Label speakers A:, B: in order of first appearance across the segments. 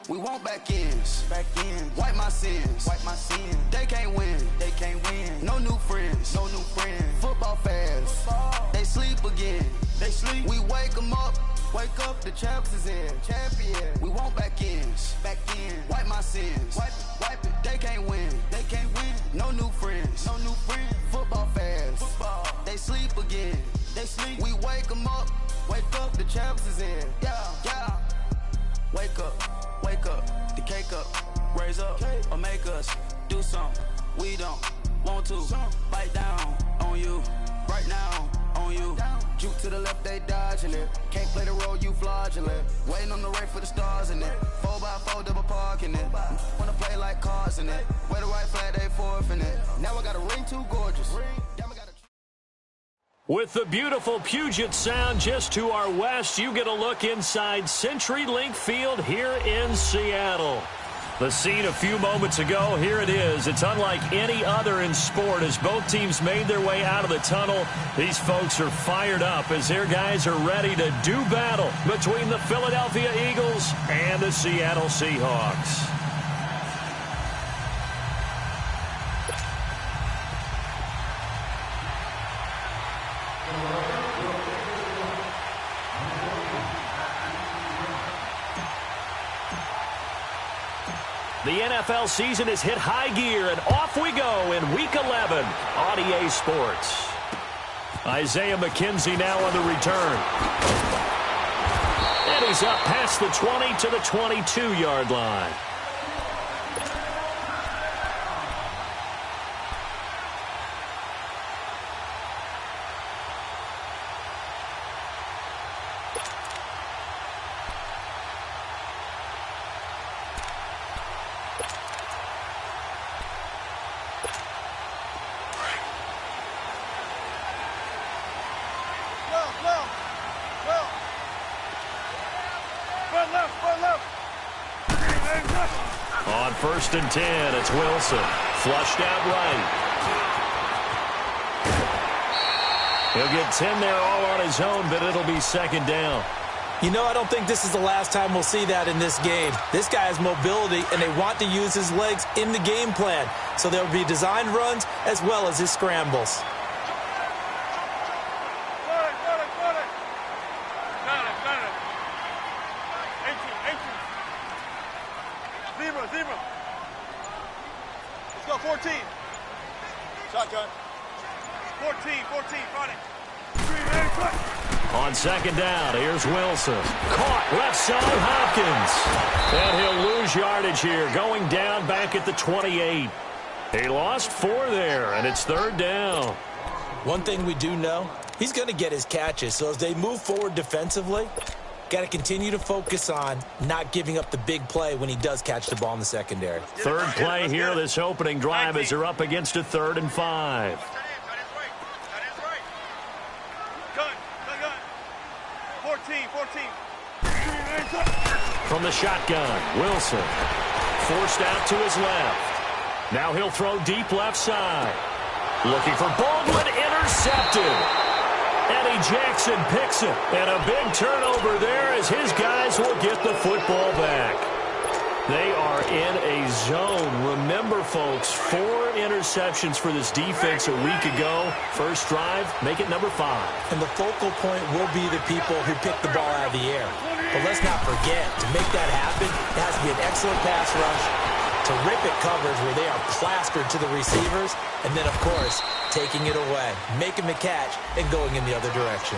A: We want back ends. Wipe my sins. They can't win. No new friends. Football fast. They sleep again. We wake them up. Wake up, the champs is in. We want back ends. Wipe my sins. Wipe it. They can't win. No new friends. Football fast. They sleep again. We wake them up. Wake up, the champs is in. Yeah. Wake up, the cake up, raise up, or make us do something we don't want to. Bite down on you, right now on you. Juke to the left, they dodging it. Can't play the role, you fraudulent. Waiting on the right for the stars in it. 4x4 double parking it. Wanna play like cars in it. Wear the white flag, they forfeit it. Now I got a ring too gorgeous.
B: With the beautiful Puget Sound just to our west, you get a look inside CenturyLink Field here in Seattle. The scene a few moments ago, here it is. It's unlike any other in sport as both teams made their way out of the tunnel. These folks are fired up as their guys are ready to do battle between the Philadelphia Eagles and the Seattle Seahawks. The NFL season has hit high gear, and off we go in Week 11 on EA Sports. Isaiah McKenzie now on the return. And he's up past the 20 to the 22-yard line. On 1st and 10, it's Wilson. Flushed out right. He'll get 10 there all on his own, but it'll be 2nd down.
C: You know, I don't think this is the last time we'll see that in this game. This guy has mobility, and they want to use his legs in the game plan. So there'll be designed runs as well as his scrambles.
D: Zebra. Let's go, 14. Shotgun. 14, front it.
B: On 2nd down, here's Wilson. Caught left side, Hopkins. And he'll lose yardage here, going down back at the 28. He lost 4 there, and it's 3rd down.
C: One thing we do know, he's going to get his catches. So as they move forward defensively, got to continue to focus on not giving up the big play when he does catch the ball in the secondary.
B: 3rd play here, this opening drive as they're up against a 3rd and 5.
D: Gun. 14.
B: From the shotgun, Wilson. Forced out to his left. Now he'll throw deep left side. Looking for Baldwin, intercepted. Eddie Jackson picks it. And a big turnover there as his guys will get the football back. They are in a zone. Remember, folks, 4 interceptions for this defense a week ago. First drive, make it number 5.
C: And the focal point will be the people who pick the ball out of the air. But let's not forget, to make that happen, it has to be an excellent pass rush, terrific coverage where they are plastered to the receivers, and then, of course, taking it away, making the catch, and going in the other direction.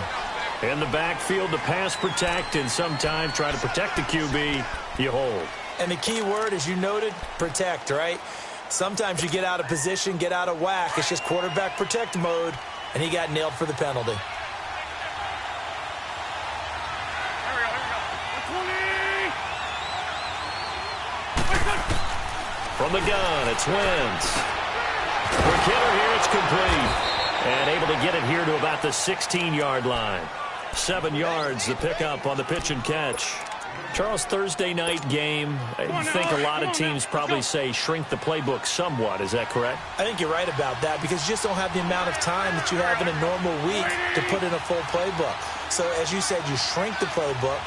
B: In the backfield to pass protect, and sometimes try to protect the QB, you hold.
C: And the key word, as you noted, protect, right? Sometimes you get out of position, get out of whack. It's just quarterback protect mode, and he got nailed for the penalty.
B: From the gun, it's Wentz. For Kittle here, it's complete. And able to get it here to about the 16-yard line. 7 yards, the pickup on the pitch and catch. Charles, Thursday night game, I think a lot of teams probably say shrink the playbook somewhat. Is that correct?
C: I think you're right about that because you just don't have the amount of time that you have in a normal week to put in a full playbook. So, as you said, you shrink the playbook,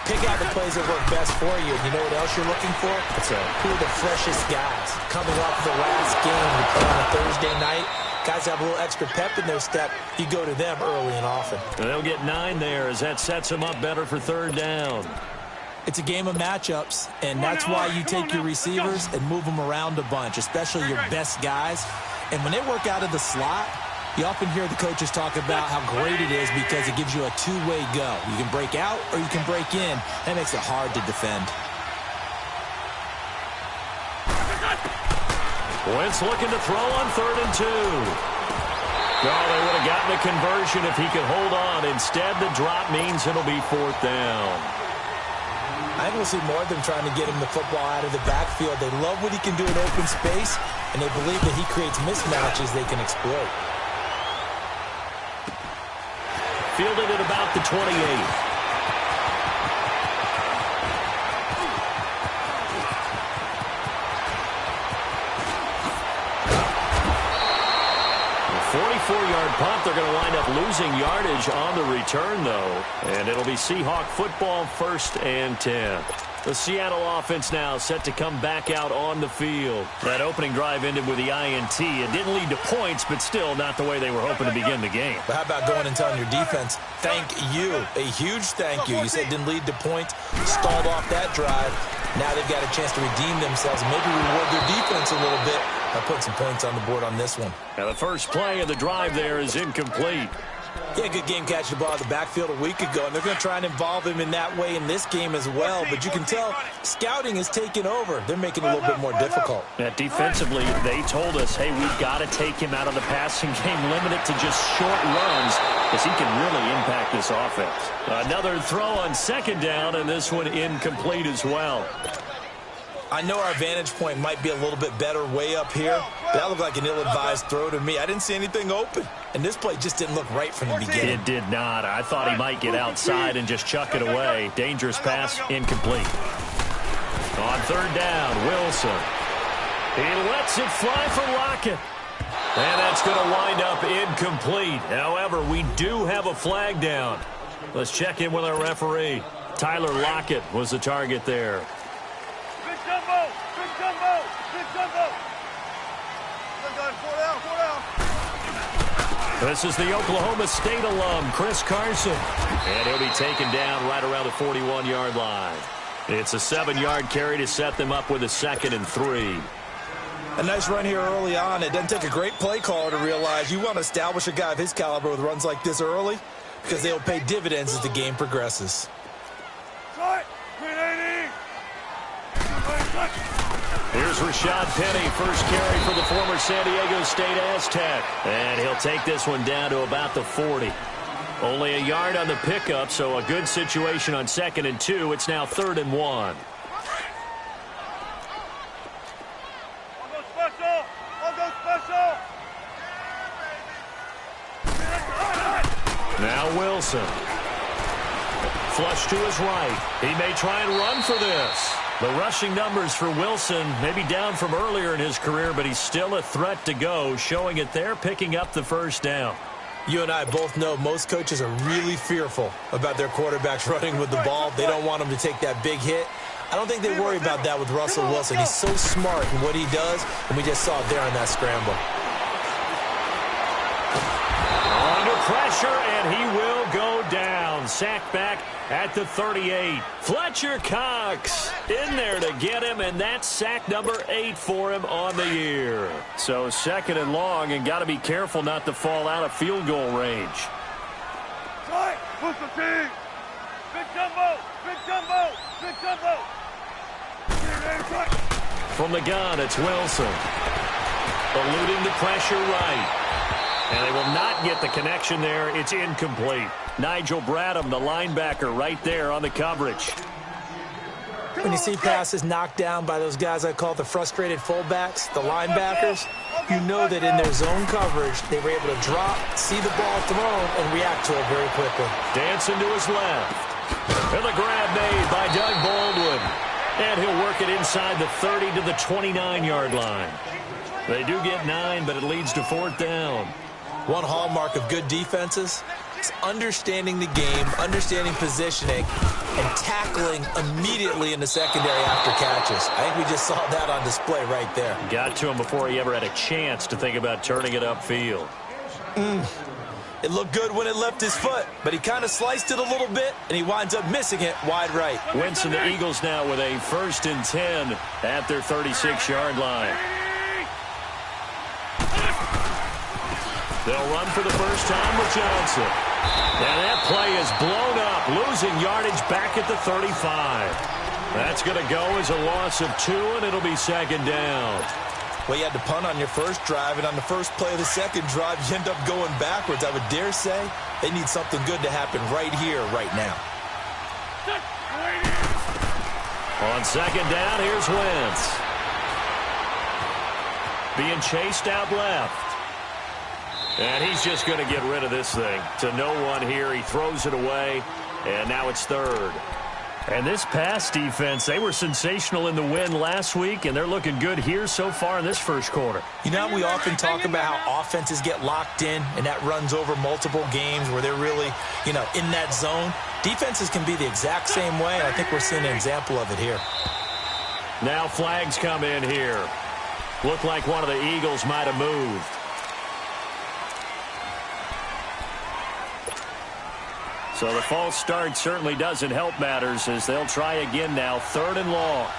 C: Pick out the plays that work best for you. And you know what else you're looking for? Who are the freshest guys coming off the last game you play on a Thursday night? Guys have a little extra pep in their step. You go to them early and often.
B: And they'll get 9 there as that sets them up better for third down.
C: It's a game of matchups, and that's why you take your receivers and move them around a bunch, especially your best guys. And when they work out of the slot, you often hear the coaches talk about how great it is because it gives you a two-way go. You can break out or you can break in. That makes it hard to defend.
B: Wentz looking to throw on 3rd and 2. Oh, they would have gotten a conversion if he could hold on. Instead, the drop means it'll be 4th down.
C: I think we'll see more of them trying to get him the football out of the backfield. They love what he can do in open space, and they believe that he creates mismatches they can exploit.
B: Fielded at about the 28. A 44-yard punt. They're going to wind up losing yardage on the return, though. And it'll be Seahawk football, 1st and 10. The Seattle offense now set to come back out on the field. That opening drive ended with the INT. It didn't lead to points, but still not the way they were hoping to begin the game.
C: But how about going and telling your defense, thank you, a huge thank you. You said it didn't lead to points, stalled off that drive. Now they've got a chance to redeem themselves and maybe reward their defense a little bit by putting some points on the board on this one.
B: Now the first play of the drive there is incomplete.
C: He had a good game catching the ball in the backfield a week ago, and they're going to try and involve him in that way in this game as well. But you can tell scouting is taking over. They're making it a little bit more difficult.
B: Defensively, they told us, hey, we've got to take him out of the passing game, limit it to just short runs, because he can really impact this offense. Another throw on 2nd down, and this one incomplete as well.
C: I know our vantage point might be a little bit better way up here, but that looked like an ill-advised throw to me. I didn't see anything open, and this play just didn't look right from the beginning.
B: It did not. I thought he might get outside and just chuck it away. Dangerous pass, incomplete. On 3rd down, Wilson. He lets it fly for Lockett. And that's going to wind up incomplete. However, we do have a flag down. Let's check in with our referee. Tyler Lockett was the target there.
D: Big jumbo! Big jumbo! Big jumbo! Four down.
B: This is the Oklahoma State alum, Chris Carson. And he'll be taken down right around the 41-yard line. It's a 7-yard carry to set them up with a 2nd and 3.
C: A nice run here early on. It doesn't take a great play caller to realize you want to establish a guy of his caliber with runs like this early because they'll pay dividends as the game progresses.
B: Here's Rashad Penny, first carry for the former San Diego State Aztec. And he'll take this one down to about the 40. Only a yard on the pickup, so a good situation on 2nd and 2. It's now 3rd and 1. Now Wilson. Flush to his right. He may try and run for this. The rushing numbers for Wilson may be down from earlier in his career, but he's still a threat to go, showing it there, picking up the 1st down.
C: You and I both know most coaches are really fearful about their quarterbacks running with the ball. They don't want them to take that big hit. I don't think they worry about that with Russell Wilson. He's so smart in what he does, and we just saw it there on that scramble.
B: Under pressure, and he will go down. Sacked back at the 38. Fletcher Cox in there to get him, and that's sack number 8 for him on the year. So 2nd and long, and got to be careful not to fall out of field goal range.
D: Push the team. Big jumbo. Big jumbo. Big jumbo.
B: From the gun, it's Wilson. Eluding the pressure right. And they will not get the connection there. It's incomplete. Nigel Bradham, the linebacker, right there on the coverage.
C: When you see passes knocked down by those guys I call the frustrated fullbacks, the linebackers, you know that in their zone coverage, they were able to drop, see the ball thrown, and react to it very quickly.
B: Dancing to his left. And the grab made by Doug Baldwin. And he'll work it inside the 30 to the 29-yard line. They do get 9, but it leads to 4th down.
C: One hallmark of good defenses It's understanding the game, understanding positioning, and tackling immediately in the secondary after catches. I think we just saw that on display right there.
B: Got to him before he ever had a chance to think about turning it upfield.
C: It looked good when it left his foot, but he kind of sliced it a little bit, and he winds up missing it wide right.
B: Wentz and the Eagles now with a 1st and 10 at their 36-yard line. They'll run for the first time with Johnson. And that play is blown up, losing yardage back at the 35. That's going to go as a loss of 2, and it'll be 2nd down.
C: Well, you had to punt on your first drive, and on the first play of the second drive, you end up going backwards. I would dare say they need something good to happen right here, right now.
B: On 2nd down, here's Wentz. Being chased out left. And he's just going to get rid of this thing. To no one here. He throws it away, and now it's 3rd. And this pass defense, they were sensational in the win last week, and they're looking good here so far in this first quarter.
C: You know, we often talk about how offenses get locked in, and that runs over multiple games where they're really, in that zone. Defenses can be the exact same way, and I think we're seeing an example of it here.
B: Now flags come in here. Looked like one of the Eagles might have moved. So the false start certainly doesn't help matters as they'll try again now. 3rd and long.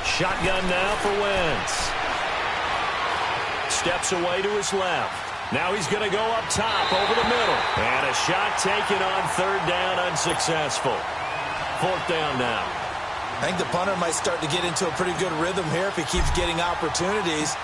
B: Shotgun now for Wentz. Steps away to his left. Now he's going to go up top over the middle. And a shot taken on 3rd down, unsuccessful. 4th down now.
C: I think the punter might start to get into a pretty good rhythm here if he keeps getting opportunities.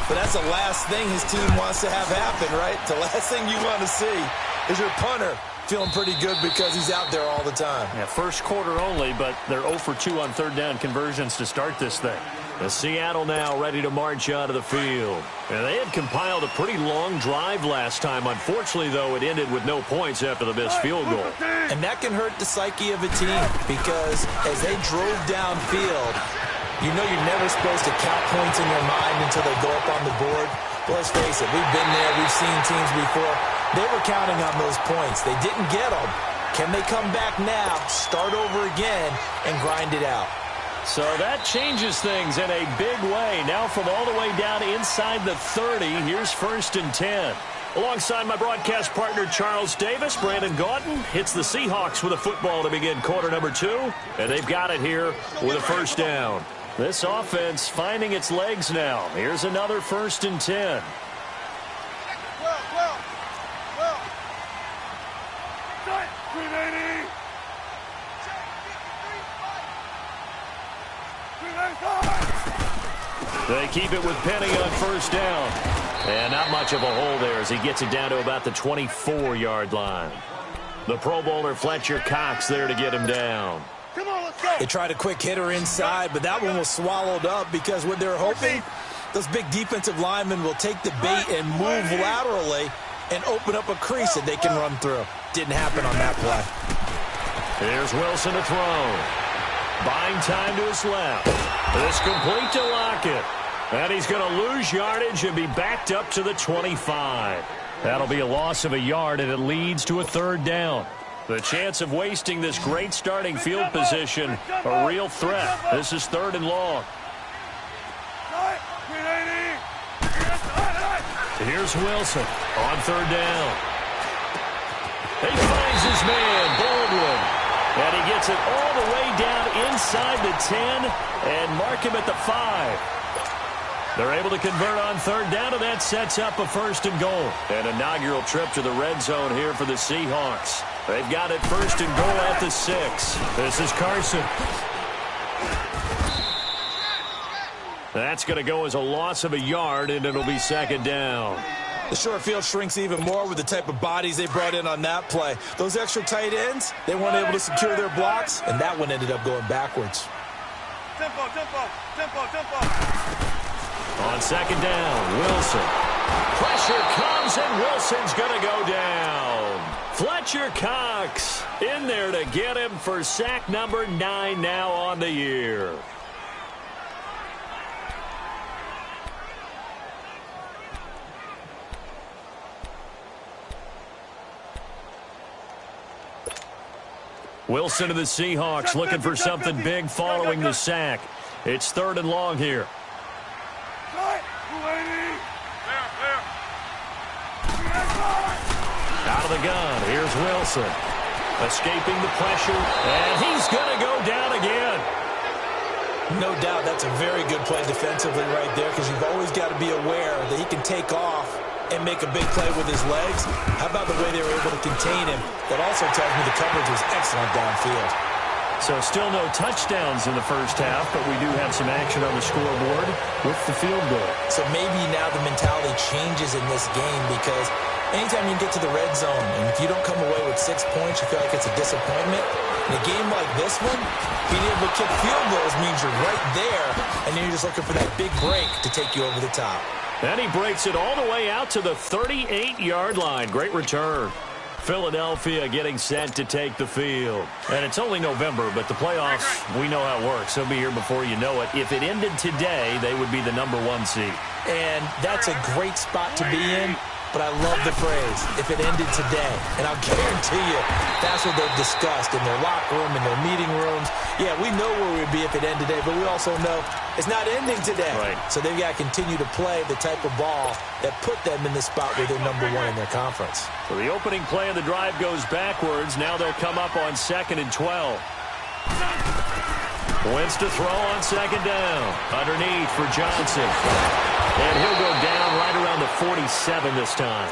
C: But that's the last thing his team wants to have happen, right? The last thing you want to see is your punter feeling pretty good because he's out there all the time.
B: Yeah, first quarter only, but they're 0 for 2 on 3rd down conversions to start this thing. The Seattle now ready to march out of the field. And they had compiled a pretty long drive last time. Unfortunately, though, it ended with no points after the missed field goal.
C: And that can hurt the psyche of a team because as they drove downfield, you know you're never supposed to count points in your mind until they go up on the board. Well, let's face it, we've been there, we've seen teams before. They were counting on those points. They didn't get them. Can they come back now, start over again, and grind it out?
B: So that changes things in a big way. Now from all the way down inside the 30, here's 1st and 10. Alongside my broadcast partner, Charles Davis, Brandon Gaudin hits the Seahawks with a football to begin quarter number 2. And they've got it here with a 1st down. This offense finding its legs now. Here's another 1st and 10. They keep it with Penny on 1st down. And not much of a hole there as he gets it down to about the 24-yard line. The Pro Bowler Fletcher Cox there to get him down.
D: Come on, let's go.
C: They tried a quick hitter inside, but that one was swallowed up because what they're hoping, those big defensive linemen will take the bait and move laterally and open up a crease that they can run through. Didn't happen on that play.
B: Here's Wilson to throw. Buying time to his left. This complete to Lockett. And he's going to lose yardage and be backed up to the 25. That'll be a loss of a yard, and it leads to a 3rd down. The chance of wasting this great starting field position, a real threat. This is 3rd and long. Here's Wilson on 3rd down. He finds his man, Baldwin. And he gets it all the way down inside the 10 and mark him at the 5. They're able to convert on 3rd down, and that sets up a 1st and goal. An inaugural trip to the red zone here for the Seahawks. They've got it 1st and goal at the 6. This is Carson. That's going to go as a loss of a yard, and it'll be 2nd down.
C: The short field shrinks even more with the type of bodies they brought in on that play. Those extra tight ends, they weren't able to secure their blocks, and that one ended up going backwards.
D: Tempo, tempo, tempo, tempo.
B: On 2nd down, Wilson. Pressure comes, and Wilson's going to go down. Fletcher Cox in there to get him for sack number 9 now on the year. Wilson of the Seahawks looking for something big following the sack. It's 3rd and long here. Out of the gun, here's Wilson. Escaping the pressure, and he's going to go down again.
C: No doubt that's a very good play defensively right there, because you've always got to be aware that he can take off and make a big play with his legs. How about the way they were able to contain him? That also tells me the coverage was excellent downfield.
B: So still no touchdowns in the first half, but we do have some action on the scoreboard with the field goal. So
C: maybe now the mentality changes in this game, because anytime you get to the red zone, and if you don't come away with 6 points, you feel like it's a disappointment. In a game like this one, being able to kick field goals means you're right there, and then you're just looking for that big break to take you over the top.
B: And he breaks it all the way out to the 38-yard line. Great return. Philadelphia getting set to take the field. And it's only November, but the playoffs, we know how it works. They'll be here before you know it. If it ended today, they would be the #1 seed.
C: And that's a great spot to be in. But I love the phrase, if it ended today. And I'll guarantee you, that's what they've discussed in their locker room, in their meeting rooms. Yeah, we know where we'd be if it ended today, but we also know it's not ending today.
B: Right.
C: So they've got to continue to play the type of ball that put them in the spot where they're #1 in their conference.
B: So the opening play of the drive goes backwards. Now they'll come up on 2nd and 12. Wentz to throw on 2nd down. Underneath for Johnson. And he'll go down right around the 47 this time.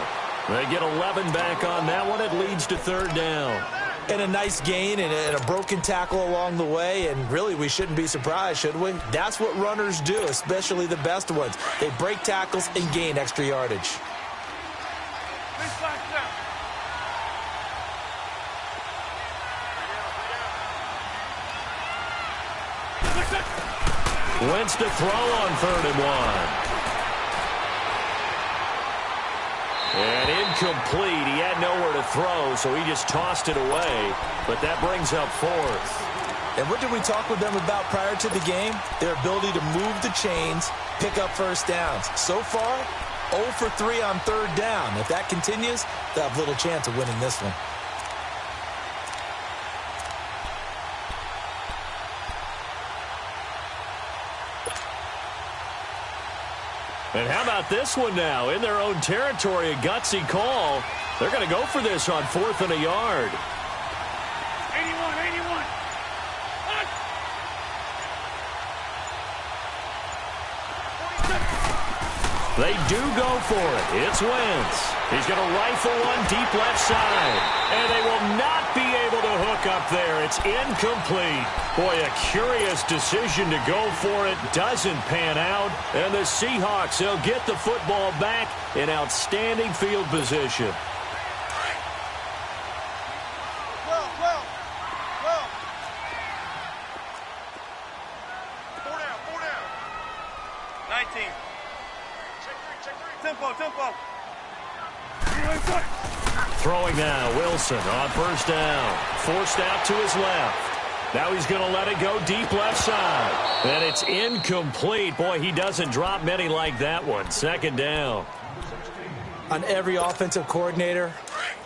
B: They get 11 back on that one. It leads to 3rd down.
C: And a nice gain and a broken tackle along the way. And really, we shouldn't be surprised, should we? That's what runners do, especially the best ones. They break tackles and gain extra yardage.
B: Wentz to throw on 3rd and 1. And incomplete. He had nowhere to throw, so he just tossed it away. But that brings up 4th.
C: And what did we talk with them about prior to the game? Their ability to move the chains, pick up first downs. So far, 0 for 3 on 3rd down. If that continues, they'll have little chance of winning this one.
B: And how about this one now? In their own territory, a gutsy call. They're going to go for this on 4th and a yard.
D: 81.
B: They do go for it. It's Wentz. He's going to rifle one deep left side. And they will not be able to hook up there. It's incomplete. Boy, a curious decision to go for it. Doesn't pan out. And the Seahawks, they'll get the football back in outstanding field position.
D: Well. 4 down. 19. Tempo.
B: Throwing now, Wilson on 1st down. Forced out to his left. Now he's going to let it go deep left side. And it's incomplete. Boy, he doesn't drop many like that one. 2nd down.
C: On every offensive coordinator,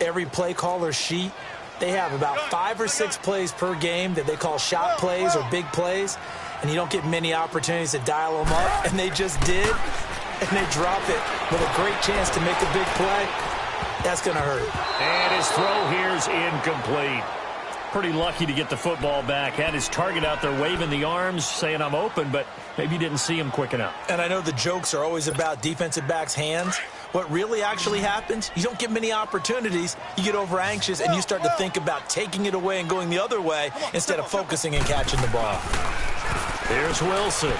C: every play caller sheet, they have about 5 or 6 plays per game that they call shot plays or big plays. And you don't get many opportunities to dial them up. And they just did. And they drop it with a great chance to make a big play. That's going to hurt.
B: And his throw here's incomplete. Pretty lucky to get the football back. Had his target out there waving the arms, saying I'm open, but maybe didn't see him quick enough.
C: And I know the jokes are always about defensive backs' hands. What really actually happens, you don't get many opportunities. You get over anxious, and you start to think about taking it away and going the other way instead of focusing and catching the ball.
B: Here's Wilson.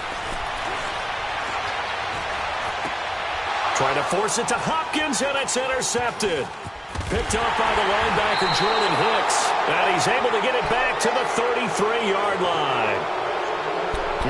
B: Trying to force it to Hopkins, and it's intercepted. Picked up by the linebacker, Jordan Hicks. And he's able to get it back to the 33-yard line.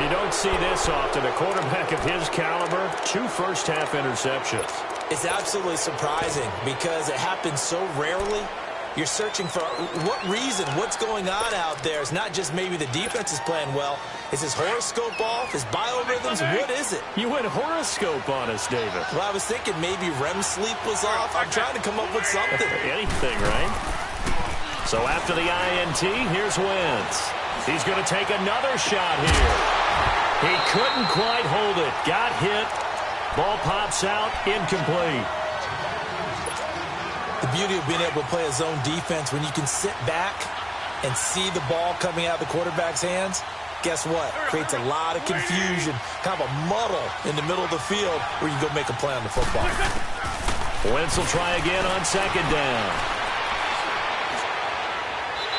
B: You don't see this often. A quarterback of his caliber, 2 first-half interceptions.
C: It's absolutely surprising because it happens so rarely. You're searching for what reason, what's going on out there. It's not just maybe the defense is playing well. Is his horoscope off? His biorhythms? What is it?
B: You went horoscope on us, David.
C: Well, I was thinking maybe REM sleep was off. I'm trying to come up with something.
B: Anything, right? So after the INT, here's Wentz. He's going to take another shot here. He couldn't quite hold it. Got hit. Ball pops out, incomplete.
C: The beauty of being able to play a zone defense when you can sit back and see the ball coming out of the quarterback's hands, guess what? Creates a lot of confusion, kind of a muddle in the middle of the field where you go make a play on the football.
B: Wentz will try again on second down.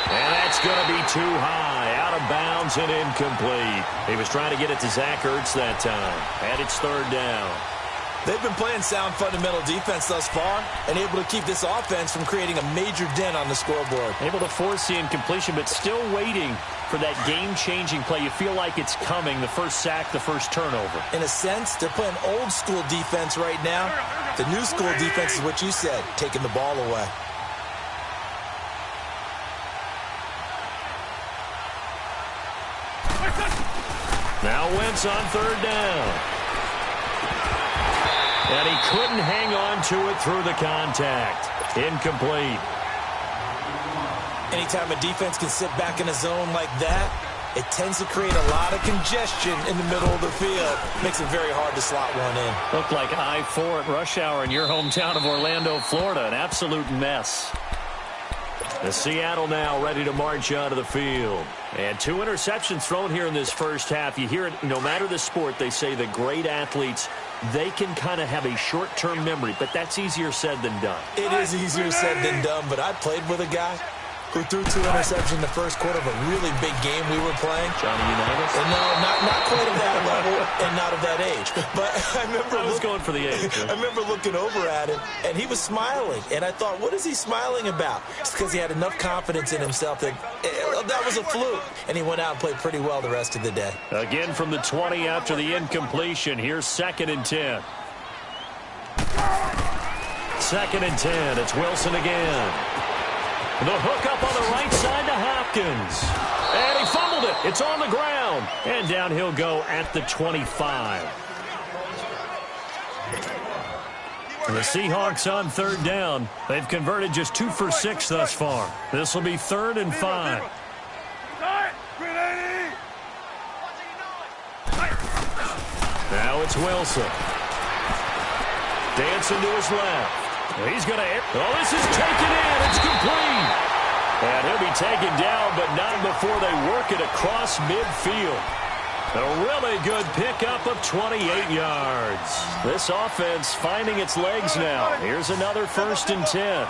B: And that's going to be too high, out of bounds and incomplete. He was trying to get it to Zach Ertz that time, and it's third down.
C: They've been playing sound fundamental defense thus far and able to keep this offense from creating a major dent on the scoreboard.
E: Able to force the incompletion, but still waiting for that game-changing play. You feel like it's coming, the first sack, the first turnover.
C: In a sense, they're playing old-school defense right now. The new-school defense is what you said, taking the ball away.
B: Now Wentz on third down. And he couldn't hang on to it through the contact. Incomplete.
C: Anytime a defense can sit back in a zone like that, it tends to create a lot of congestion in the middle of the field. Makes it very hard to slot one in.
E: Looked like I-4 at rush hour in your hometown of Orlando, Florida. An absolute mess.
B: The Seattle now ready to march onto the field. And 2 interceptions thrown here in this first half. You hear it, no matter the sport, they say the great athletes, they can kind of have a short-term memory, but that's easier said than done.
C: It is easier said than done, but I played with a guy who threw 2 interceptions in the first quarter of a really big game we were playing.
B: Johnny Unitas?
C: And no, not quite of that level and not of that age. But I was
E: going for the age.
C: I remember looking over at him, and he was smiling. And I thought, what is he smiling about? It's because he had enough confidence in himself that that was a fluke. And he went out and played pretty well the rest of the day.
B: Again from the 20 after the incompletion. Here's 2nd and 10. 2nd and 10. It's Wilson again. The hook up on the right side to Hopkins. And he fumbled it. It's on the ground. And down he'll go at the 25. The Seahawks on third down. They've converted just 2 for 6 thus far. This will be 3rd and 5. Now it's Wilson. Dancing to his left. He's going to... Oh, this is taken in. It's complete. And he'll be taken down, but not before they work it across midfield. A really good pickup of 28 yards. This offense finding its legs now. Here's another 1st and 10.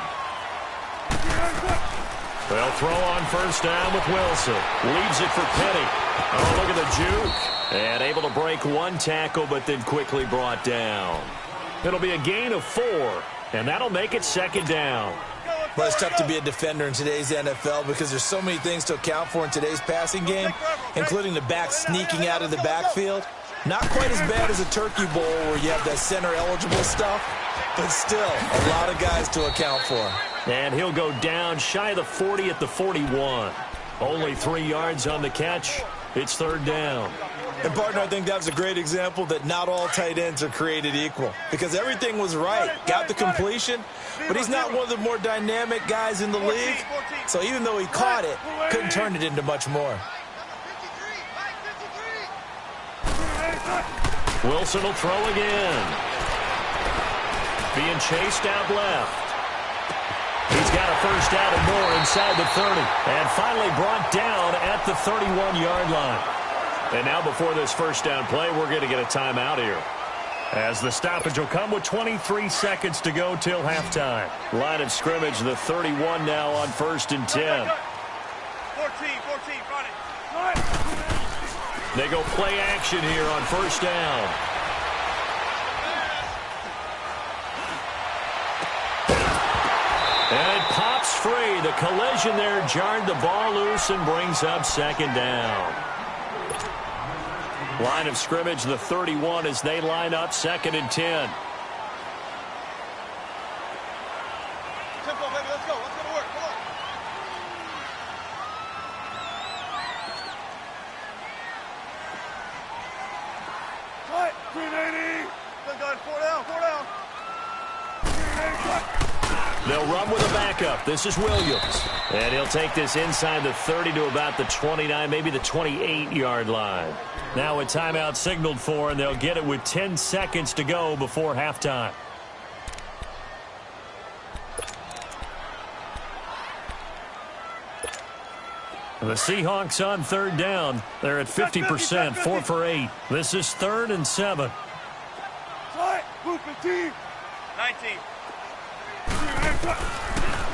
B: They'll throw on first down with Wilson. Leaves it for Penny. Oh, look at the juke. And able to break 1 tackle, but then quickly brought down. It'll be a gain of 4. And that'll make it 2nd down.
C: But it's tough to be a defender in today's NFL because there's so many things to account for in today's passing game, including the back sneaking out of the backfield. Not quite as bad as a Turkey Bowl where you have that center-eligible stuff, but still a lot of guys to account for.
B: And he'll go down shy of the 40 at the 41. Only 3 yards on the catch. It's 3rd down.
C: And, partner, I think that was a great example that not all tight ends are created equal because everything was right. Got the completion, but he's not one of the more dynamic guys in the league. So even though he caught it, couldn't turn it into much more.
B: Wilson will throw again. Being chased out left. He's got a first down and more inside the 30. And finally brought down at the 31-yard line. And now before this first down play, we're going to get a timeout here. As the stoppage will come with 23 seconds to go till halftime. Line of scrimmage, the 31 now on 1st and 10.
D: 14, run it.
B: They go play action here on first down. And it pops free. The collision there jarred the ball loose and brings up 2nd down. Line of scrimmage, the 31 as they line up 2nd and 10.
D: Tempo, baby, let's go. Let's go to work. Come on. Cut. 380. Good, 4 down. 380, cut.
B: They'll run with a backup. This is Williams. And he'll take this inside the 30 to about the 29, maybe the 28-yard line. Now a timeout signaled for, and they'll get it with 10 seconds to go before halftime. The Seahawks on third down. They're at 50%, 4 for 8. This is 3rd and 7.
D: Move 15. 19.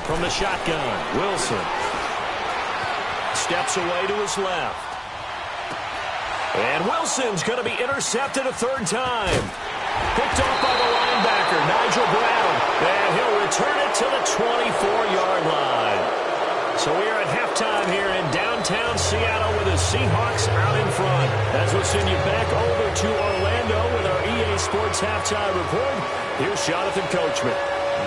B: From the shotgun, Wilson steps away to his left. And Wilson's going to be intercepted a 3rd time. Picked off by the linebacker, Nigel Brown. And he'll return it to the 24-yard line. So we are at halftime here in downtown Seattle with the Seahawks out in front. As we'll send you back over to Orlando with our EA Sports Halftime Report, here's Jonathan Coachman.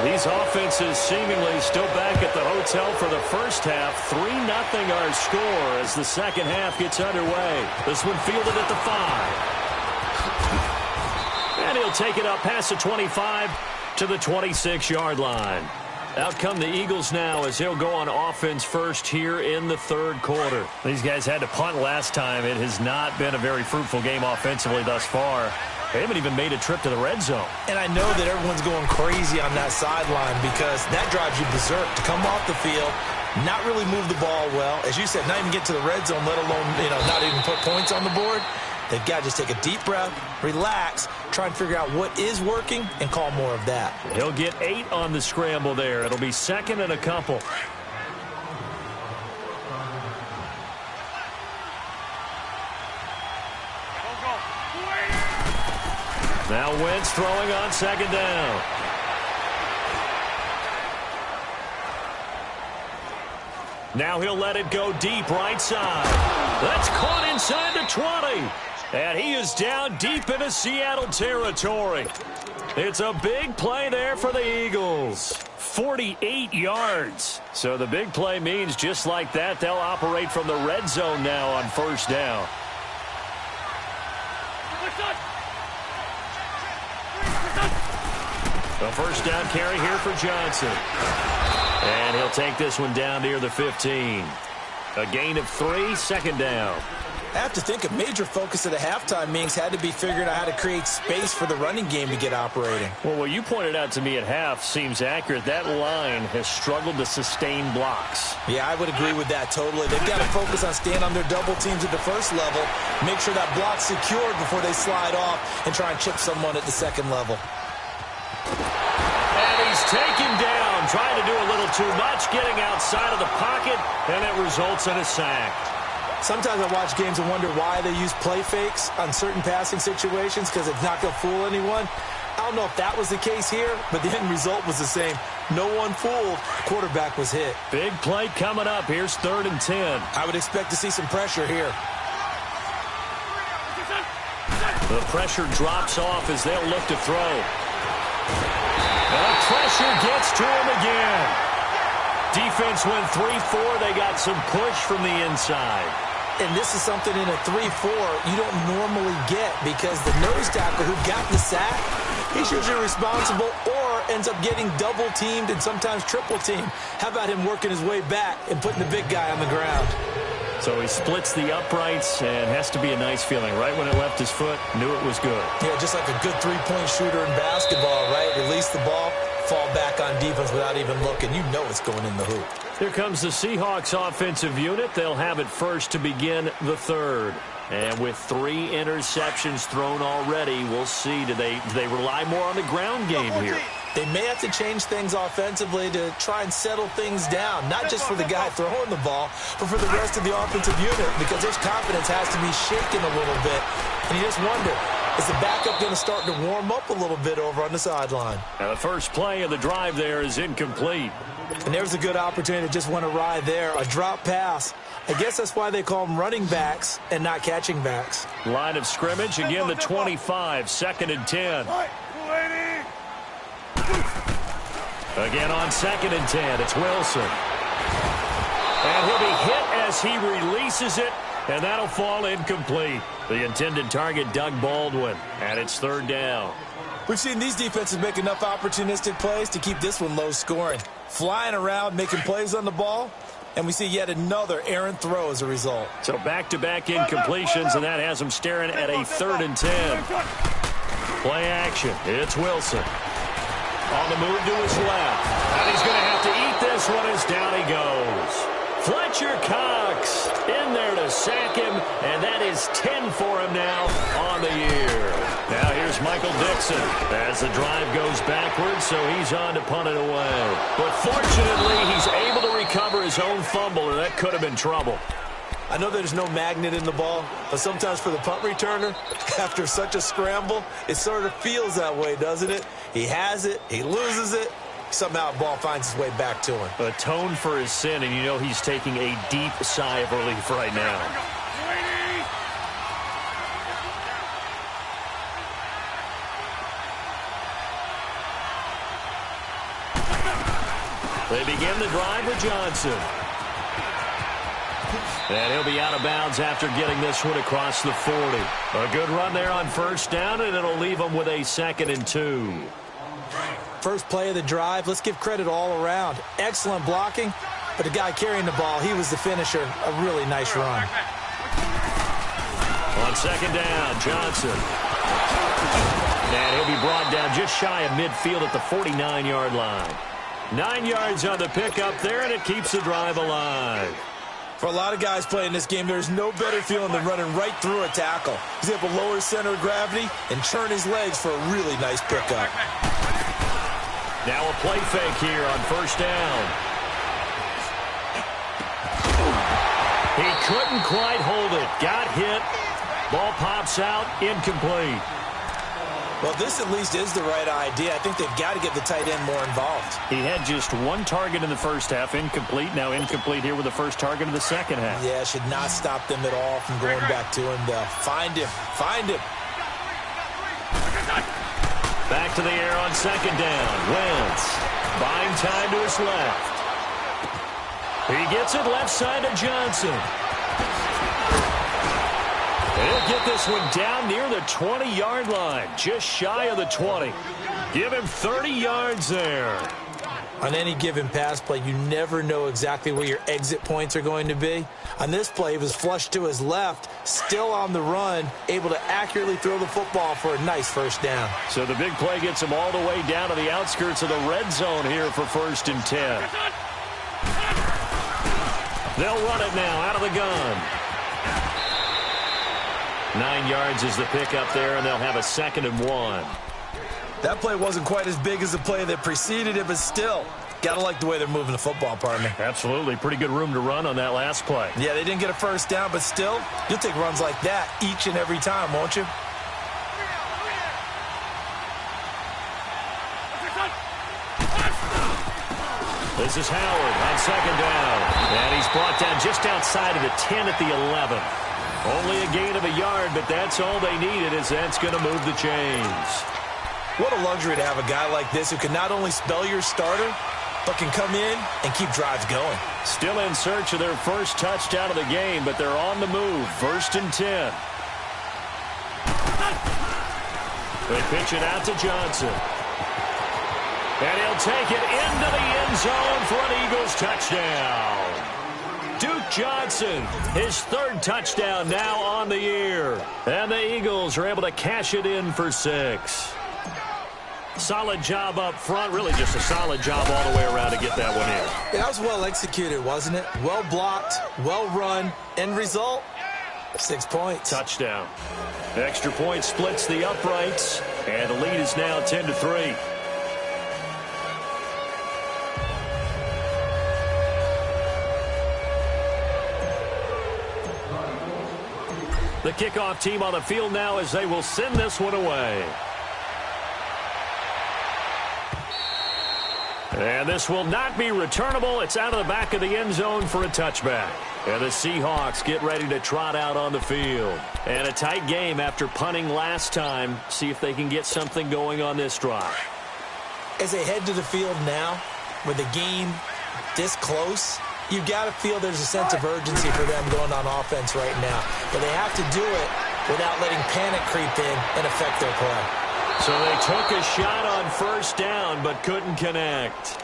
B: These offenses seemingly still back at the hotel for the first half. 3-0 our score as the second half gets underway. This one fielded at the 5. And he'll take it up past the 25 to the 26-yard line. Out come the Eagles now as he'll go on offense first here in the 3rd quarter. These guys had to punt last time. It has not been a very fruitful game offensively thus far. They haven't even made a trip to the red zone.
C: And I know that everyone's going crazy on that sideline because that drives you berserk to come off the field, not really move the ball well. As you said, not even get to the red zone, let alone, not even put points on the board. They've got to just take a deep breath, relax, try and figure out what is working, and call more of that.
B: He'll get 8 on the scramble there. It'll be 2nd and a couple. Now Wentz throwing on 2nd down. Now he'll let it go deep right side. That's caught inside the 20. And he is down deep into Seattle territory. It's a big play there for the Eagles. 48 yards. So the big play means just like that, they'll operate from the red zone now on 1st down. A 1st down carry here for Johnson. And he'll take this one down near the 15. A gain of 3, 2nd down.
C: I have to think a major focus of the halftime meetings had to be figuring out how to create space for the running game to get operating.
B: Well, what you pointed out to me at half seems accurate. That line has struggled to sustain blocks.
C: Yeah, I would agree with that totally. They've got to focus on staying on their double teams at the first level, make sure that block's secured before they slide off and try and chip someone at the 2nd level.
B: And he's taken down, trying to do a little too much, getting outside of the pocket, and it results in a sack.
C: Sometimes I watch games and wonder why they use play fakes on certain passing situations because it's not going to fool anyone. I don't know if that was the case here, but the end result was the same. No one fooled. Quarterback was hit.
B: Big play coming up. Here's 3rd and 10.
C: I would expect to see some pressure here.
B: The pressure drops off as they'll look to throw. And the pressure gets to him again. Defense went 3-4. They got some push from the inside.
C: And this is something in a 3-4 you don't normally get because the nose tackle who got the sack, he's usually responsible or ends up getting double-teamed and sometimes triple-teamed. How about him working his way back and putting the big guy on the ground?
B: So he splits the uprights and has to be a nice feeling. Right when it left his foot, knew it was good.
C: Yeah, just like a good three-point shooter in basketball, right? Release the ball, fall back on defense without even looking. You know it's going in the hoop.
B: Here comes the Seahawks offensive unit. They'll have it first to begin the 3rd. And with 3 interceptions thrown already, we'll see. Do they rely more on the ground game here?
C: They may have to change things offensively to try and settle things down, not just for the guy throwing the ball, but for the rest of the offensive unit, because his confidence has to be shaken a little bit. And you just wonder, is the backup going to start to warm up a little bit over on the sideline?
B: Now the first play of the drive there is incomplete.
C: And there's a good opportunity that just went awry there, a drop pass. I guess that's why they call them running backs and not catching backs.
B: Line of scrimmage, again the 25, 2nd and 10. Again on 2nd and 10, it's Wilson. And he'll be hit as he releases it, and that'll fall incomplete. The intended target, Doug Baldwin, and it's 3rd down.
C: We've seen these defenses make enough opportunistic plays to keep this one low scoring. Flying around, making plays on the ball, and we see yet another errant throw as a result.
E: So back-to-back incompletions, and that has them staring at a 3rd and 10. Play action. It's Wilson. On the move to his left. And he's going to have to eat this one as down he goes. Fletcher Cox in there to sack him, and that is 10 for him now on the year. Now here's Michael Dixon as the drive goes backwards, so he's on to punt it away. But fortunately, he's able to recover his own fumble, or that could have been trouble.
C: I know there's no magnet in the ball, but sometimes for the punt returner, after such a scramble, it sort of feels that way, doesn't it? He has it, he loses it, somehow the ball finds its way back to him.
E: Atone for his sin, and you know he's taking a deep sigh of relief right now. They begin the drive with Johnson. And he'll be out of bounds after getting this one across the 40. A good run there on 1st down, and it'll leave them with a 2nd and 2.
C: First play of the drive, let's give credit all around. Excellent blocking, but the guy carrying the ball, he was the finisher. A really nice run.
E: On 2nd down, Johnson. And he'll be brought down just shy of midfield at the 49-yard line. 9 yards on the pickup there, and it keeps the drive alive.
C: For a lot of guys playing this game, there's no better feeling than running right through a tackle. He's able to lower his center of gravity and churn his legs for a really nice pickup.
E: Now a play fake here on 1st down. He couldn't quite hold it. Got hit. Ball pops out. Incomplete.
C: Well, this at least is the right idea. I think they've got to get the tight end more involved.
E: He had just 1 target in the 1st half. Incomplete. Now incomplete here with the 1st target of the 2nd half.
C: Yeah, should not stop them at all from going back to him to find him. Find him.
E: Back to the air on 2nd down. Wentz buying time to his left. He gets it left side to Johnson. And he'll get this one down near the 20-yard line, just shy of the 20. Give him 30 yards there.
C: On any given pass play, you never know exactly where your exit points are going to be. On this play, he was flushed to his left, still on the run, able to accurately throw the football for a nice 1st down.
E: So the big play gets him all the way down to the outskirts of the red zone here for 1st and 10. They'll run it now out of the gun. 9 yards is the pickup there, and they'll have a 2nd and 1.
C: That play wasn't quite as big as the play that preceded it, but still, got to like the way they're moving the football, partner.
E: Absolutely. Pretty good room to run on that last play.
C: Yeah, they didn't get a 1st down, but still, you'll take runs like that each and every time, won't you?
E: This is Howard on 2nd down. And he's brought down just outside of the 10 at the 11. Only a gain of a yard, but that's all they needed, as that's going to move the chains.
C: What a luxury to have a guy like this who can not only spell your starter, but can come in and keep drives going.
E: Still in search of their 1st touchdown of the game, but they're on the move. 1st and 10. They pitch it out to Johnson. And he'll take it into the end zone for an Eagles touchdown. Duke Johnson, his 3rd touchdown now on the year. And the Eagles are able to cash it in for 6. Solid job up front, really just a solid job all the way around to get that one in.
C: Yeah, that was well executed, wasn't it? Well blocked, well run, end result, 6 points.
E: Touchdown. Extra point splits the uprights, and the lead is now 10-3. The kickoff team on the field now as they will send this one away. And this will not be returnable. It's out of the back of the end zone for a touchback. And the Seahawks get ready to trot out on the field. And a tight game after punting last time. See if they can get something going on this drive.
C: As they head to the field now, with the game this close, you've got to feel there's a sense of urgency for them going on offense right now. But they have to do it without letting panic creep in and affect their play.
B: So they took a shot on first down, but couldn't connect.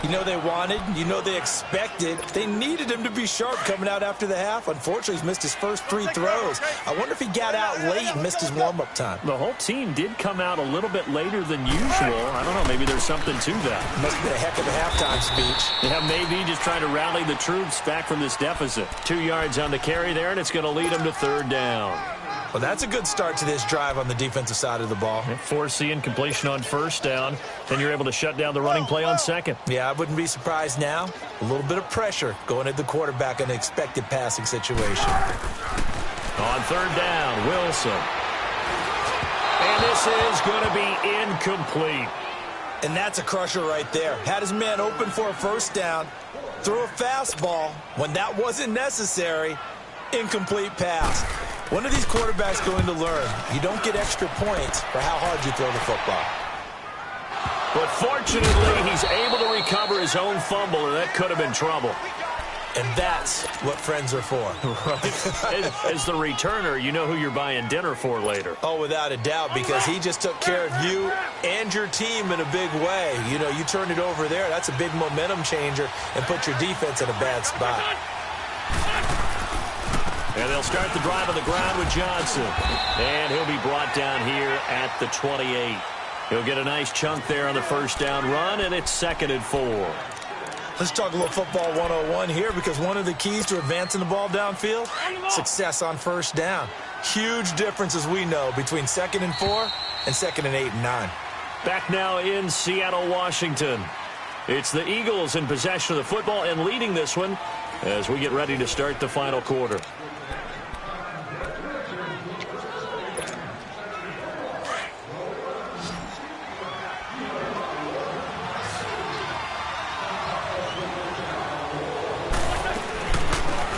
C: You know they wanted, you know they expected. They needed him to be sharp coming out after the half. Unfortunately, he's missed his first 3 throws. I wonder if he got out late and missed his warm-up time.
B: The whole team did come out a little bit later than usual. I don't know, maybe there's something to that.
C: Must have been a heck of a halftime speech.
B: Yeah, maybe just trying to rally the troops back from this deficit. 2 yards on the carry there, and it's going to lead them to third down.
C: Well, that's a good start to this drive on the defensive side of the ball.
B: Forcing completion on first down. Then you're able to shut down the running play on second.
C: Yeah, I wouldn't be surprised now. A little bit of pressure going at the quarterback in an expected passing situation.
B: On third down, Wilson. And this is going to be incomplete.
C: And that's a crusher right there. Had his man open for a first down. Threw a fastball when that wasn't necessary. Incomplete pass. When are these quarterbacks going to learn? You don't get extra points for how hard you throw the football.
B: But fortunately, he's able to recover his own fumble, or that could have been trouble.
C: And that's what friends are for.
B: Right. As the returner, you know who you're buying dinner for later.
C: Oh, without a doubt, because he just took care of you and your team in a big way. You know, you turned it over there. That's a big momentum changer and put your defense in a bad spot.
B: And they'll start the drive on the ground with Johnson. And he'll be brought down here at the 28. He'll get a nice chunk there on the first down run, and it's 2nd and 4.
C: Let's talk a little football 101 here, because one of the keys to advancing the ball downfield, success on first down. Huge difference, as we know, between 2nd and 4 and 2nd and 8 and 9.
B: Back now in Seattle, Washington. It's the Eagles in possession of the football and leading this one as we get ready to start the final quarter.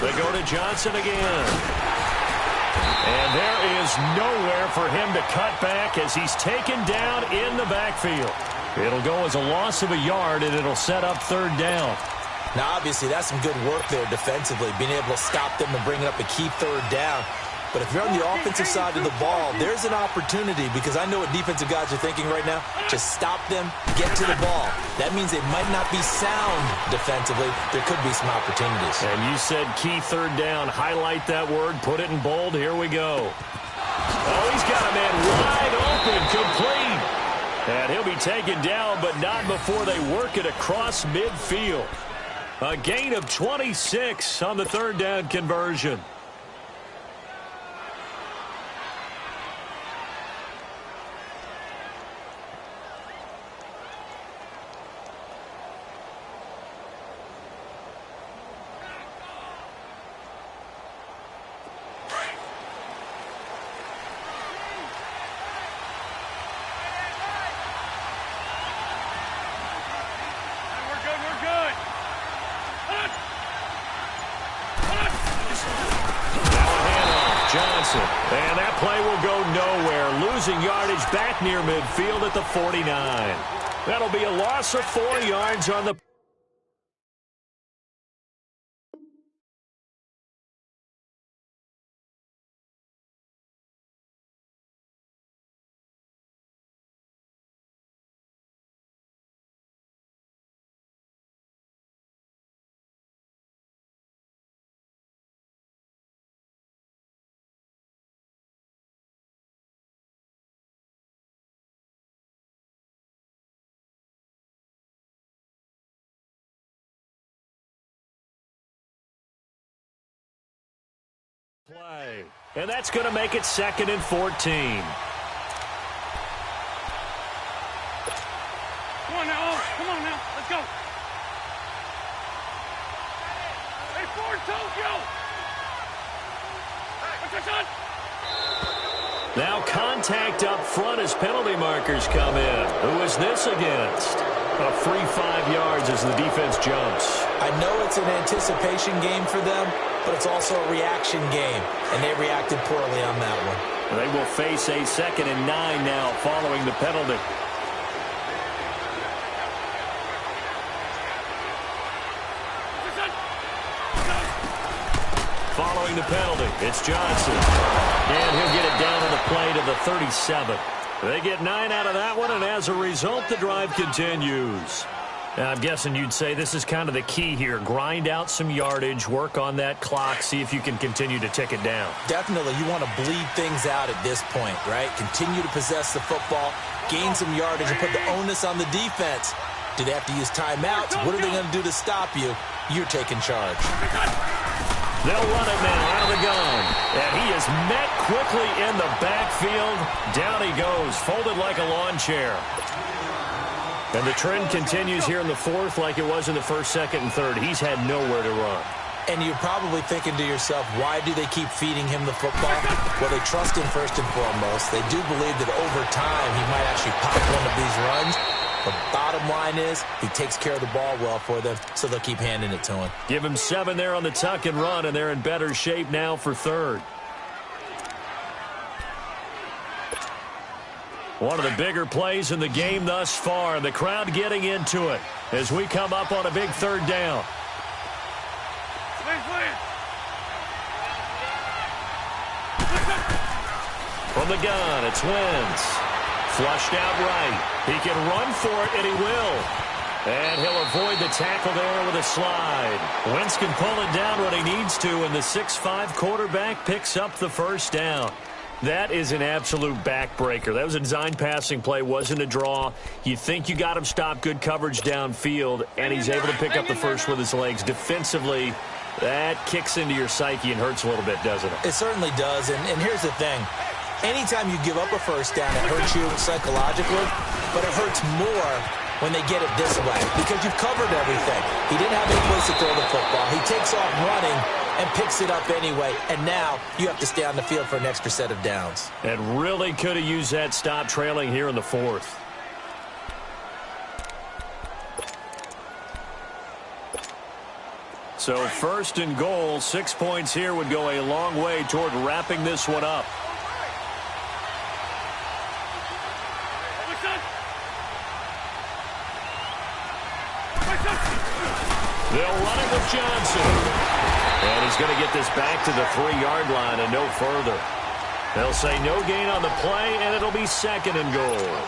B: They go to Johnson again. And there is nowhere for him to cut back as he's taken down in the backfield. It'll go as a loss of a yard, and it'll set up third down.
C: Now, obviously, that's some good work there defensively, being able to stop them and bring up a key third down. But if you're on the offensive side of the ball, there's an opportunity, because I know what defensive guys are thinking right now. Just stop them, get to the ball. That means they might not be sound defensively. There could be some opportunities.
B: And you said key third down. Highlight that word. Put it in bold. Here we go. Oh, he's got a man wide open, complete. And he'll be taken down, but not before they work it across midfield. A gain of 26 on the third down conversion. And that play will go nowhere, losing yardage back near midfield at the 49. That'll be a loss of 4 yards on the... play. And that's going to make it 2nd and 14.
D: Come on now. Come on now. Let's go. Hey, Ford, Tokyo. Attention.
B: Now contact up front as penalty markers come in. Who is this against? A free 5 yards as the defense jumps.
C: I know it's an anticipation game for them, but it's also a reaction game, and they reacted poorly on that one.
B: They will face a 2nd and 9 now following the penalty. Following the penalty, it's Johnson. And he'll get it down on the play to the 37. They get 9 out of that one, and as a result, the drive continues. Now, I'm guessing you'd say this is kind of the key here. Grind out some yardage, work on that clock, see if you can continue to tick it down.
C: Definitely, you want to bleed things out at this point, right? Continue to possess the football, gain some yardage, and put the onus on the defense. Do they have to use timeouts? What are they going to do to stop you? You're taking charge.
B: They'll run it now out of the gun. And he is met quickly in the backfield. Down he goes, folded like a lawn chair. And the trend continues here in the fourth like it was in the first, second, and third. He's had nowhere to run.
C: And you're probably thinking to yourself, why do they keep feeding him the football? Well, they trust him first and foremost. They do believe that over time he might actually pop one of these runs. The bottom line is he takes care of the ball well for them, so they'll keep handing it to him.
B: Give him 7 there on the tuck and run, and they're in better shape now for third. One of the bigger plays in the game thus far. The crowd getting into it as we come up on a big third down. From the gun, it's Wentz. Flushed out right. He can run for it, and he will. And he'll avoid the tackle there with a slide. Wentz can pull it down when he needs to, and the 6'5" quarterback picks up the first down. That is an absolute backbreaker. That was a design passing play, wasn't a draw. You think you got him stopped, good coverage downfield, and he's able to pick up the first with his legs. Defensively, that kicks into your psyche and hurts a little bit, doesn't it?
C: It certainly does, and here's the thing. Anytime you give up a first down, it hurts you psychologically, but it hurts more when they get it this way because you've covered everything. He didn't have any place to throw the football. He takes off running and picks it up anyway, and now you have to stay on the field for an extra set of downs.
B: And really could have used that stop trailing here in the fourth. So first and goal, 6 points here would go a long way toward wrapping this one up. They'll run it with Johnson. And he's going to get this back to the 3-yard line and no further. They'll say no gain on the play, and it'll be second and goal.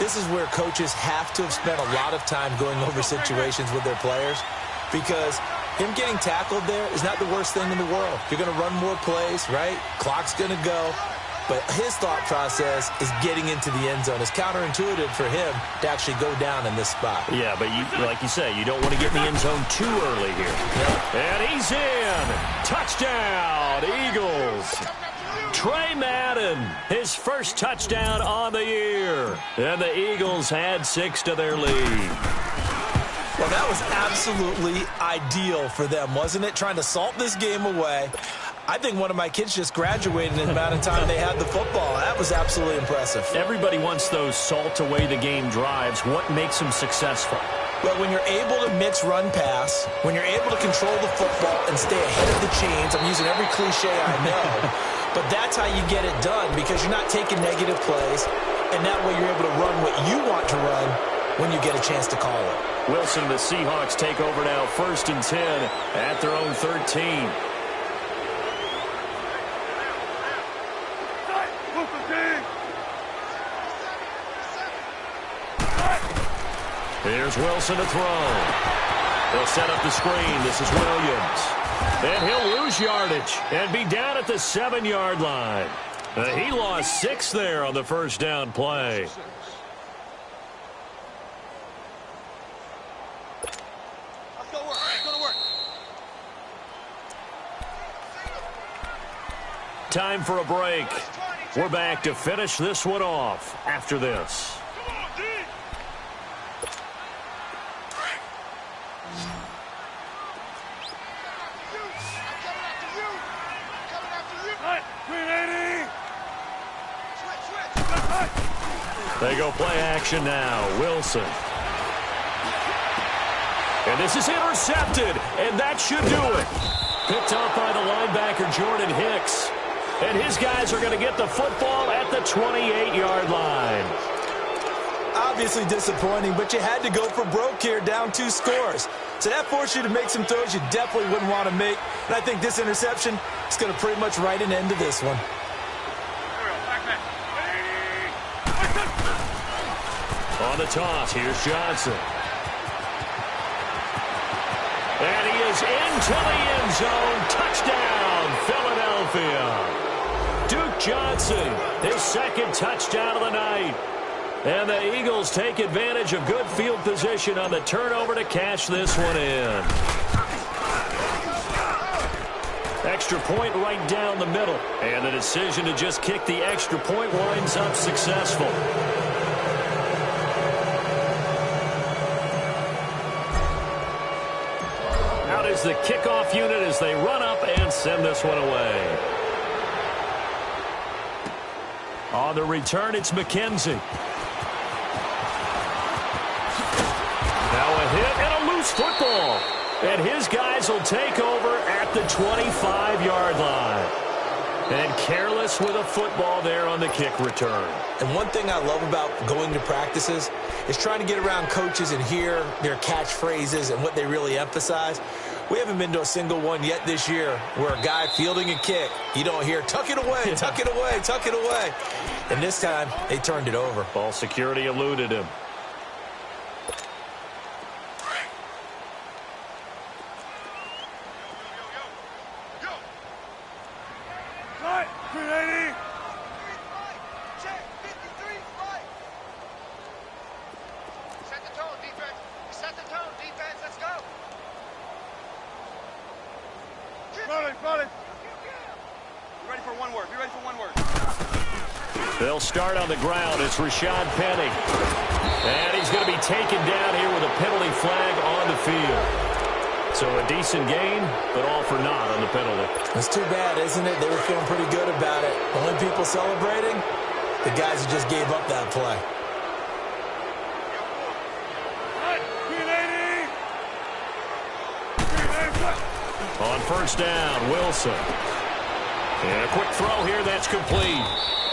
C: This is where coaches have to have spent a lot of time going over situations with their players because him getting tackled there is not the worst thing in the world. You're going to run more plays, right? Clock's going to go. But his thought process is getting into the end zone. It's counterintuitive for him to actually go down in this spot.
B: Yeah, but like you say, you don't want to get in the end zone too early here. Yep. And he's in. Touchdown, Eagles. Trey Madden, his first touchdown on the year. And the Eagles add 6 to their lead.
C: Well, that was absolutely ideal for them, wasn't it? Trying to salt this game away. I think one of my kids just graduated in the amount of time they had the football. That was absolutely impressive.
B: Everybody wants those salt-away-the-game drives. What makes them successful?
C: Well, when you're able to mix run-pass, when you're able to control the football and stay ahead of the chains, I'm using every cliche I know, but that's how you get it done because you're not taking negative plays, and that way you're able to run what you want to run when you get a chance to call it.
B: Wilson and the Seahawks take over now, 1st and 10 at their own 13. Here's Wilson to throw. They'll set up the screen. This is Williams. And he'll lose yardage and be down at the 7-yard line. He lost 6 there on the first down play.
D: Let's go to work.
B: Time for a break. We're back to finish this one off after this. They go play action now. Wilson. And this is intercepted, and that should do it. Picked up by the linebacker, Jordan Hicks. And his guys are going to get the football at the 28-yard line.
C: Obviously disappointing, but you had to go for broke here, down 2 scores. So that forced you to make some throws you definitely wouldn't want to make. And I think this interception is going to pretty much write an end to this one.
B: On the toss, here's Johnson. And he is into the end zone. Touchdown, Philadelphia. Duke Johnson, his second touchdown of the night. And the Eagles take advantage of good field position on the turnover to cash this one in. Extra point right down the middle. And the decision to just kick the extra point winds up successful. Out is the kickoff unit as they run up and send this one away. On the return, it's McKenzie. Now a hit and a loose football. And his guys will take over at the 25-yard line. And careless with a football there on the kick return.
C: And one thing I love about going to practices is trying to get around coaches and hear their catchphrases and what they really emphasize. We haven't been to a single one yet this year where a guy fielding a kick, you don't hear, tuck it away, tuck it away, tuck it away. And this time, they turned it over.
B: Ball security eluded him. They'll start on the ground. It's Rashad Penny. And he's going to be taken down here with a penalty flag on the field. So a decent gain, but all for naught on the penalty.
C: It's too bad, isn't it? They were feeling pretty good about it. The only people celebrating, the guys who just gave up that play.
B: On first down, Wilson. And a quick throw here, that's complete.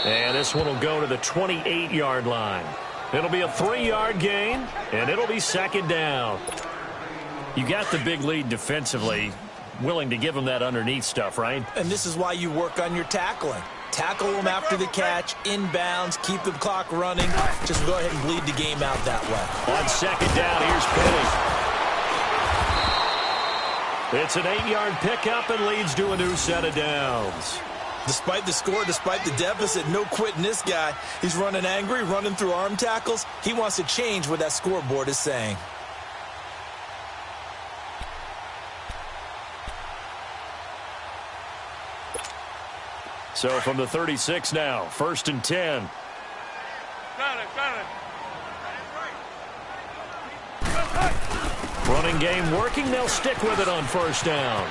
B: And this one will go to the 28-yard line. It'll be a 3-yard gain, and it'll be second down. You got the big lead defensively, willing to give them that underneath stuff, right?
C: And this is why you work on your tackling. Tackle them after the catch, inbounds, keep the clock running. Just go ahead and bleed the game out that way.
B: On second down, here's Penny. It's an 8-yard pickup and leads to a new set of downs.
C: Despite the score, despite the deficit, no quitting this guy. He's running angry, running through arm tackles. He wants to change what that scoreboard is saying.
B: So from the 36 now, 1st and 10. Running game working. They'll stick with it on first down.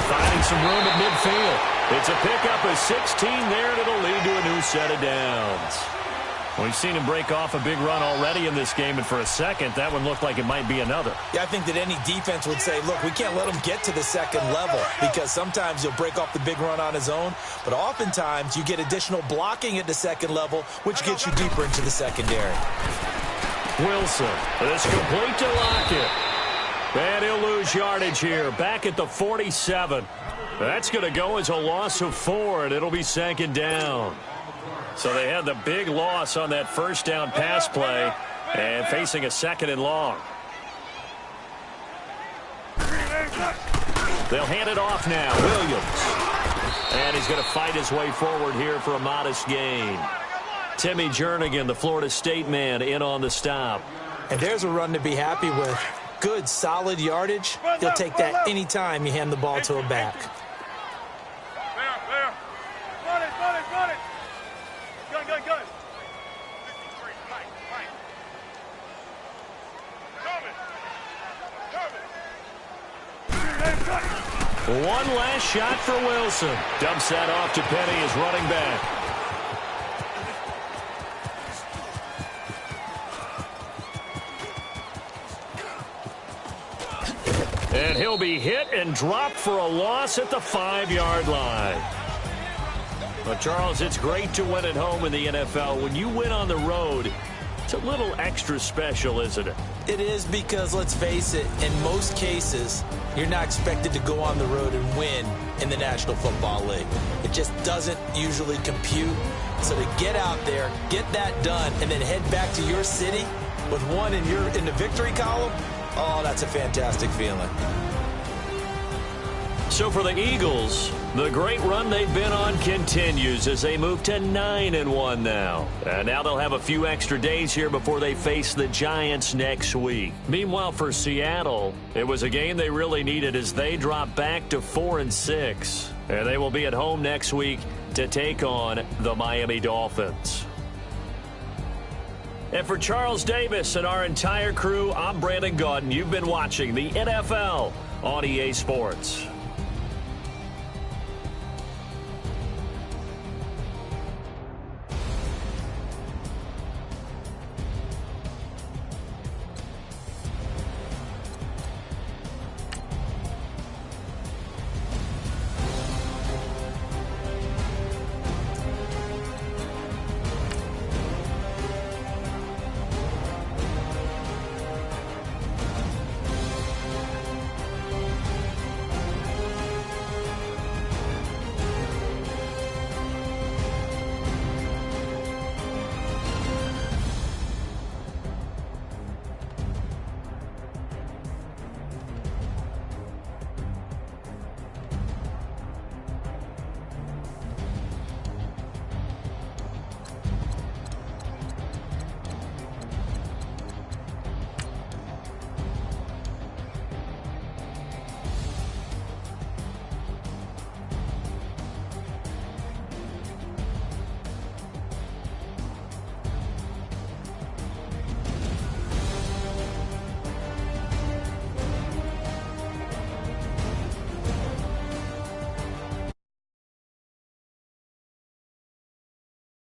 B: Finding some room at midfield. It's a pickup of 16 there, and it'll lead to a new set of downs. We've seen him break off a big run already in this game, and for a second, that one looked like it might be another.
C: Yeah, I think that any defense would say, look, we can't let him get to the second level, because sometimes he'll break off the big run on his own, but oftentimes you get additional blocking at the second level, which gets you deeper into the secondary.
B: Wilson, it's complete to Lockett. And he'll lose yardage here, back at the 47. That's going to go as a loss of 4, and it'll be second down. So they had the big loss on that first down pass play and facing a second and long. They'll hand it off now. Williams. And he's going to fight his way forward here for a modest gain. Timmy Jernigan, the Florida State man, in on the stop.
C: And there's a run to be happy with. Good, solid yardage. He'll take that anytime you hand the ball to a back.
B: One last shot for Wilson. Dumps that off to Penny as running back. And he'll be hit and dropped for a loss at the 5-yard line. Well, Charles, it's great to win at home in the NFL. When you win on the road, it's a little extra special, isn't it?
C: It is, because, let's face it, in most cases, you're not expected to go on the road and win in the National Football League. It just doesn't usually compute. So to get out there, get that done, and then head back to your city with one in the victory column, oh, that's a fantastic feeling.
B: So for the Eagles, the great run they've been on continues as they move to 9-1 now. And now they'll have a few extra days here before they face the Giants next week. Meanwhile, for Seattle, it was a game they really needed as they drop back to 4-6. And they will be at home next week to take on the Miami Dolphins. And for Charles Davis and our entire crew, I'm Brandon Gaudin. You've been watching the NFL on EA Sports.